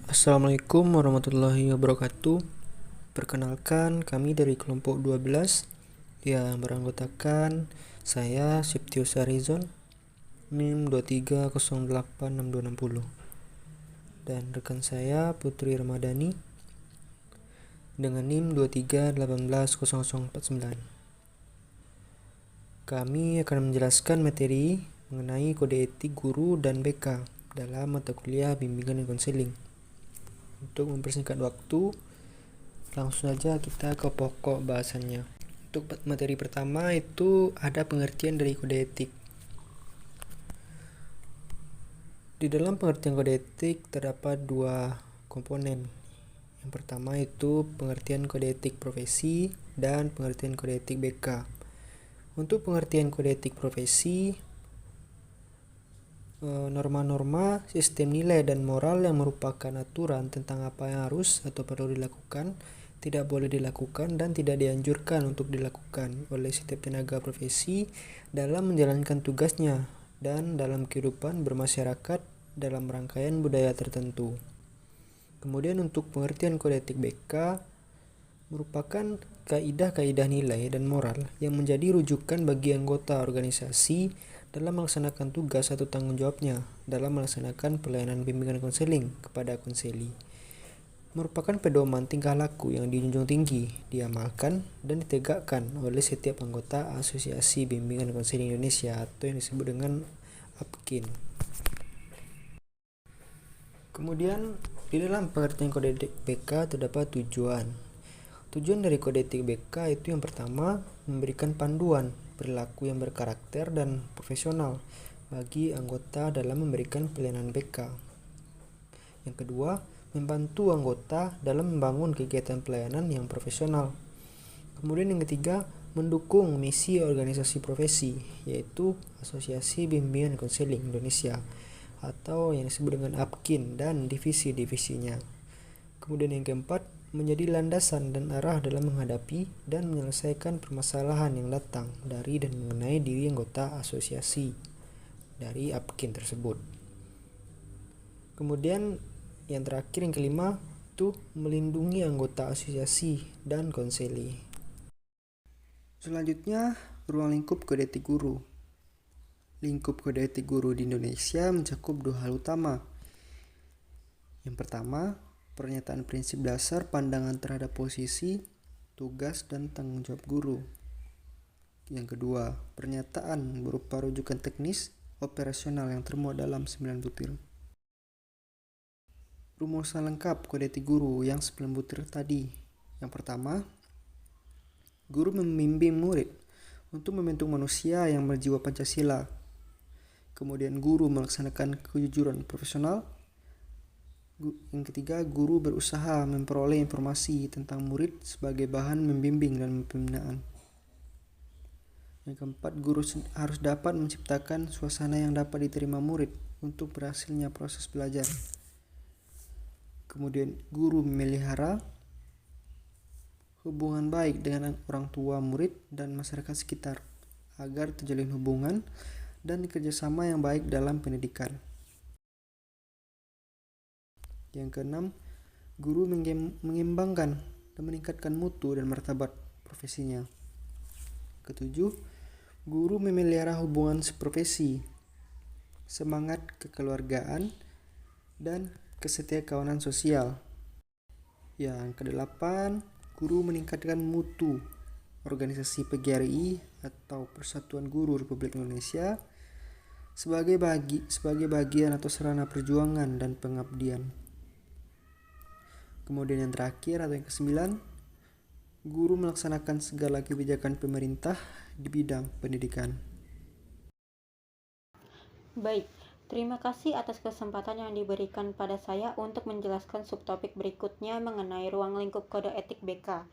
Assalamualaikum warahmatullahi wabarakatuh. Perkenalkan, kami dari kelompok 12 yang beranggotakan saya Septius Arizon, NIM 23086260, dan rekan saya Putri Ramadhani dengan NIM 23180049. Kami akan menjelaskan materi mengenai kode etik guru dan BK dalam mata kuliah bimbingan dan konseling. Untuk mempersingkat waktu, langsung saja kita ke pokok bahasannya. Untuk materi pertama itu ada pengertian dari kode etik. Di dalam pengertian kode etik terdapat dua komponen. Yang pertama itu pengertian kode etik profesi dan pengertian kode etik BK. Untuk pengertian kode etik profesi, norma-norma, sistem nilai dan moral yang merupakan aturan tentang apa yang harus atau perlu dilakukan, tidak boleh dilakukan, dan tidak dianjurkan untuk dilakukan oleh setiap tenaga profesi dalam menjalankan tugasnya dan dalam kehidupan bermasyarakat dalam rangkaian budaya tertentu. Kemudian untuk pengertian kode etik BK merupakan kaidah-kaidah nilai dan moral yang menjadi rujukan bagi anggota organisasi dalam melaksanakan tugas atau tanggung jawabnya dalam melaksanakan pelayanan bimbingan konseling kepada konseli. Merupakan pedoman tingkah laku yang dijunjung tinggi, diamalkan, dan ditegakkan oleh setiap anggota Asosiasi Bimbingan Konseling Indonesia atau yang disebut dengan APKIN. Kemudian di dalam pengertian kode etik BK terdapat tujuan. Tujuan dari kode etik BK itu yang pertama, memberikan panduan perilaku yang berkarakter dan profesional bagi anggota dalam memberikan pelayanan BK. Yang kedua, membantu anggota dalam membangun kegiatan pelayanan yang profesional. Kemudian yang ketiga, mendukung misi organisasi profesi, yaitu Asosiasi Bimbingan Konseling Indonesia atau yang disebut dengan APKIN dan divisi-divisinya. Kemudian yang keempat, menjadi landasan dan arah dalam menghadapi dan menyelesaikan permasalahan yang datang dari dan mengenai diri anggota asosiasi dari APKIN tersebut. Kemudian yang terakhir, yang kelima, itu melindungi anggota asosiasi dan konseli. Selanjutnya, ruang lingkup kode etik guru. Lingkup kode etik guru di Indonesia mencakup dua hal utama. Yang pertama, pernyataan prinsip dasar pandangan terhadap posisi, tugas, dan tanggung jawab guru. Yang kedua, pernyataan berupa rujukan teknis, operasional yang termuat dalam 9 butir. Rumusan lengkap kode etik guru yang 9 butir tadi. Yang pertama, guru membimbing murid untuk membentuk manusia yang berjiwa Pancasila. Kemudian guru melaksanakan kejujuran profesional. Yang ketiga, guru berusaha memperoleh informasi tentang murid sebagai bahan membimbing dan pembinaan. Yang keempat, guru harus dapat menciptakan suasana yang dapat diterima murid untuk berhasilnya proses belajar. Kemudian, guru memelihara hubungan baik dengan orang tua murid dan masyarakat sekitar agar terjalin hubungan dan kerjasama yang baik dalam pendidikan. Yang keenam, guru mengembangkan dan meningkatkan mutu dan martabat profesinya. Ketujuh, guru memelihara hubungan seprofesi, semangat kekeluargaan, dan kesetiakawanan sosial. Yang kedelapan, guru meningkatkan mutu organisasi PGRI atau Persatuan Guru Republik Indonesia sebagai bagian atau sarana perjuangan dan pengabdian. Kemudian yang terakhir atau yang kesembilan, guru melaksanakan segala kebijakan pemerintah di bidang pendidikan. Baik, terima kasih atas kesempatan yang diberikan pada saya untuk menjelaskan subtopik berikutnya mengenai ruang lingkup kode etik BK.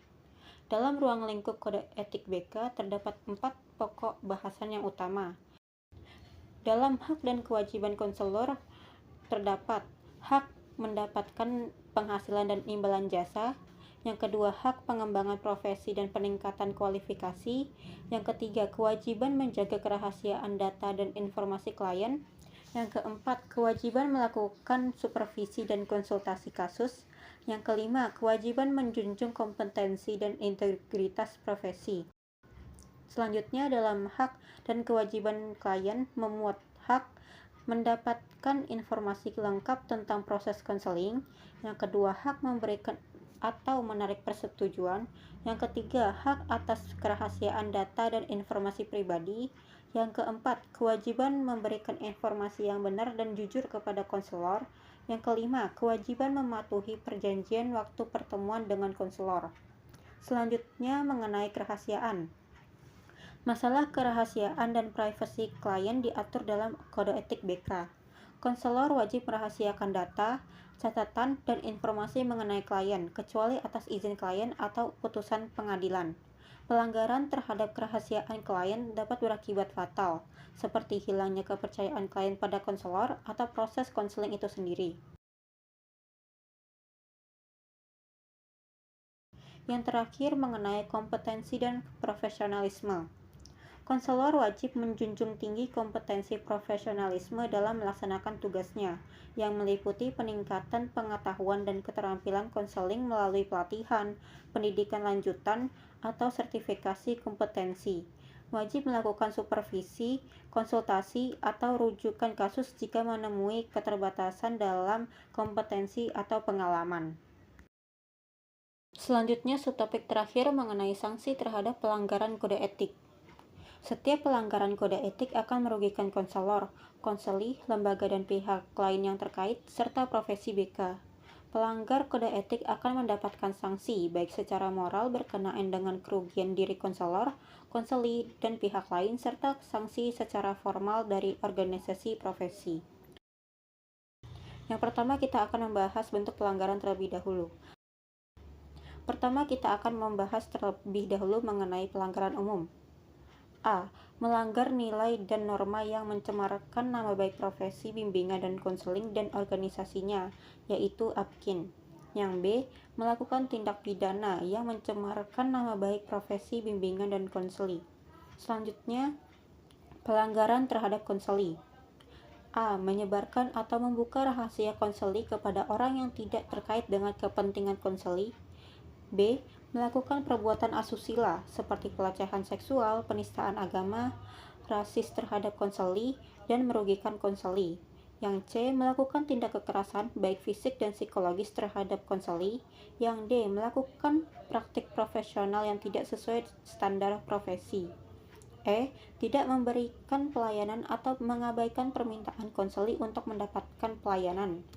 Dalam ruang lingkup kode etik BK terdapat 4 pokok bahasan yang utama. Dalam hak dan kewajiban konselor terdapat hak mendapatkan penghasilan dan imbalan jasa. Yang kedua, hak pengembangan profesi dan peningkatan kualifikasi. Yang ketiga, kewajiban menjaga kerahasiaan data dan informasi klien. Yang keempat, kewajiban melakukan supervisi dan konsultasi kasus. Yang kelima, kewajiban menjunjung kompetensi dan integritas profesi. Selanjutnya, dalam hak dan kewajiban klien memuat hak mendapatkan informasi lengkap tentang proses konseling. Yang kedua, hak memberikan atau menarik persetujuan. Yang ketiga, hak atas kerahasiaan data dan informasi pribadi. Yang keempat, kewajiban memberikan informasi yang benar dan jujur kepada konselor. Yang kelima, kewajiban mematuhi perjanjian waktu pertemuan dengan konselor. Selanjutnya, mengenai kerahasiaan. Masalah kerahasiaan dan privasi klien diatur dalam Kode Etik BK. Konselor wajib merahasiakan data, catatan, dan informasi mengenai klien, kecuali atas izin klien atau putusan pengadilan. Pelanggaran terhadap kerahasiaan klien dapat berakibat fatal, seperti hilangnya kepercayaan klien pada konselor atau proses konseling itu sendiri. Yang terakhir, mengenai kompetensi dan profesionalisme. Konselor wajib menjunjung tinggi kompetensi profesionalisme dalam melaksanakan tugasnya, yang meliputi peningkatan pengetahuan dan keterampilan konseling melalui pelatihan, pendidikan lanjutan, atau sertifikasi kompetensi. Wajib melakukan supervisi, konsultasi, atau rujukan kasus jika menemui keterbatasan dalam kompetensi atau pengalaman. Selanjutnya, subtopik terakhir mengenai sanksi terhadap pelanggaran kode etik. Setiap pelanggaran kode etik akan merugikan konselor, konseli, lembaga dan pihak lain yang terkait, serta profesi BK. Pelanggar kode etik akan mendapatkan sanksi, baik secara moral berkenaan dengan kerugian diri konselor, konseli, dan pihak lain, serta sanksi secara formal dari organisasi profesi. Yang pertama, kita akan membahas bentuk pelanggaran terlebih dahulu. Pertama, kita akan membahas terlebih dahulu mengenai pelanggaran umum. A. Melanggar nilai dan norma yang mencemarkan nama baik profesi bimbingan dan konseling dan organisasinya, yaitu APKIN. Yang B. Melakukan tindak pidana yang mencemarkan nama baik profesi bimbingan dan konseli. Selanjutnya, pelanggaran terhadap konseli. A. Menyebarkan atau membuka rahasia konseli kepada orang yang tidak terkait dengan kepentingan konseli. B. Melakukan perbuatan asusila seperti pelecehan seksual, penistaan agama, rasis terhadap konseli, dan merugikan konseli. Yang C. Melakukan tindak kekerasan baik fisik dan psikologis terhadap konseli. Yang D. Melakukan praktik profesional yang tidak sesuai standar profesi. E. Tidak memberikan pelayanan atau mengabaikan permintaan konseli untuk mendapatkan pelayanan.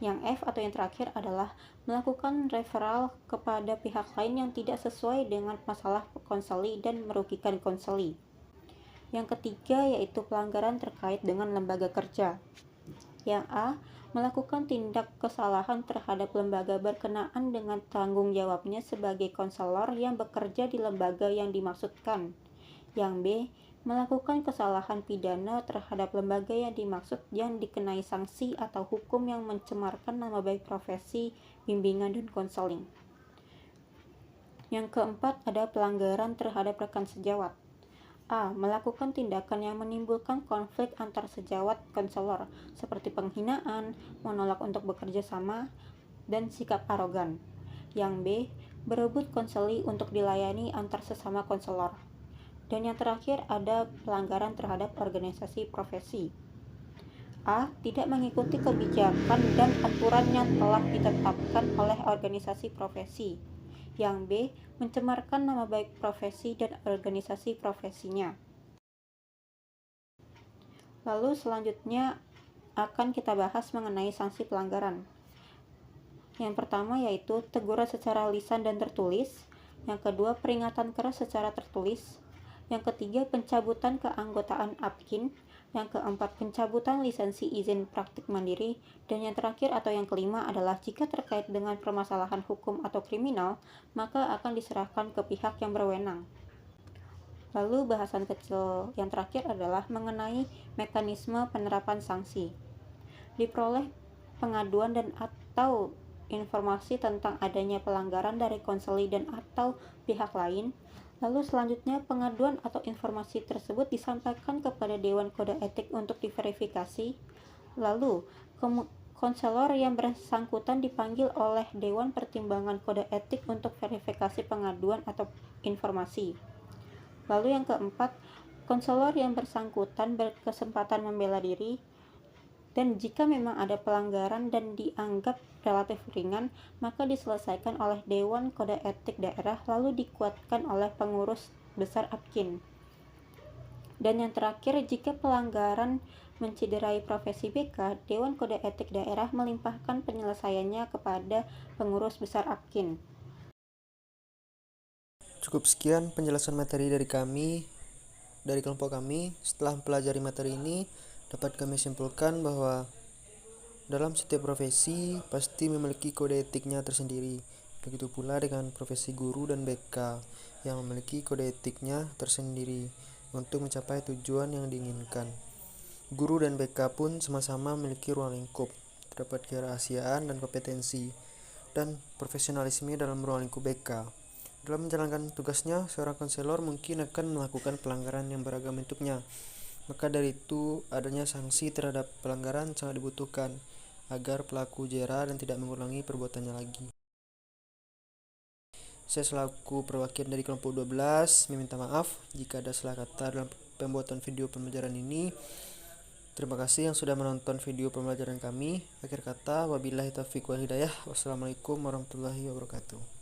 Yang F atau yang terakhir adalah melakukan referral kepada pihak lain yang tidak sesuai dengan masalah konseli dan merugikan konseli. Yang ketiga yaitu pelanggaran terkait dengan lembaga kerja. Yang A. Melakukan tindak kesalahan terhadap lembaga berkenaan dengan tanggung jawabnya sebagai konselor yang bekerja di lembaga yang dimaksudkan. Yang B. Melakukan kesalahan pidana terhadap lembaga yang dimaksud yang dikenai sanksi atau hukum yang mencemarkan nama baik profesi, bimbingan, dan konseling. Yang keempat ada pelanggaran terhadap rekan sejawat. A. Melakukan tindakan yang menimbulkan konflik antar sejawat konselor, seperti penghinaan, menolak untuk bekerja sama, dan sikap arogan. Yang B. Berebut konseli untuk dilayani antar sesama konselor. Dan yang terakhir ada pelanggaran terhadap organisasi profesi. A. Tidak mengikuti kebijakan dan aturan yang telah ditetapkan oleh organisasi profesi. Yang B. Mencemarkan nama baik profesi dan organisasi profesinya. Lalu selanjutnya akan kita bahas mengenai sanksi pelanggaran. Yang pertama yaitu teguran secara lisan dan tertulis. Yang kedua, peringatan keras secara tertulis. Yang ketiga, pencabutan keanggotaan APKIN. Yang keempat, pencabutan lisensi izin praktik mandiri. Dan yang terakhir atau yang kelima adalah jika terkait dengan permasalahan hukum atau kriminal, maka akan diserahkan ke pihak yang berwenang. Lalu bahasan kecil yang terakhir adalah mengenai mekanisme penerapan sanksi. Diperoleh pengaduan dan atau informasi tentang adanya pelanggaran dari konseli dan atau pihak lain, Lalu selanjutnya pengaduan atau informasi tersebut disampaikan kepada Dewan Kode Etik untuk diverifikasi. Lalu konselor yang bersangkutan dipanggil oleh Dewan Pertimbangan Kode Etik untuk verifikasi pengaduan atau informasi. Lalu yang keempat, konselor yang bersangkutan berkesempatan membela diri, dan jika memang ada pelanggaran dan dianggap relatif ringan, maka diselesaikan oleh Dewan Kode Etik Daerah lalu dikuatkan oleh pengurus besar APKIN. Dan yang terakhir, jika pelanggaran mencederai profesi BK, Dewan Kode Etik Daerah melimpahkan penyelesaiannya kepada pengurus besar APKIN. Cukup sekian penjelasan materi dari kelompok kami. Setelah mempelajari materi ini, dapat kami simpulkan bahwa dalam setiap profesi pasti memiliki kode etiknya tersendiri. Begitu pula dengan profesi guru dan BK yang memiliki kode etiknya tersendiri untuk mencapai tujuan yang diinginkan. Guru dan BK pun sama-sama memiliki ruang lingkup, terdapat kerahasiaan dan kompetensi, dan profesionalisme dalam ruang lingkup BK. Dalam menjalankan tugasnya, seorang konselor mungkin akan melakukan pelanggaran yang beragam bentuknya. Maka dari itu, adanya sanksi terhadap pelanggaran sangat dibutuhkan agar pelaku jera dan tidak mengulangi perbuatannya lagi. Saya selaku perwakilan dari kelompok 12 meminta maaf jika ada salah kata dalam pembuatan video pembelajaran ini. Terima kasih yang sudah menonton video pembelajaran kami. Akhir kata, wabillahi taufiq wal hidayah. Wassalamualaikum warahmatullahi wabarakatuh.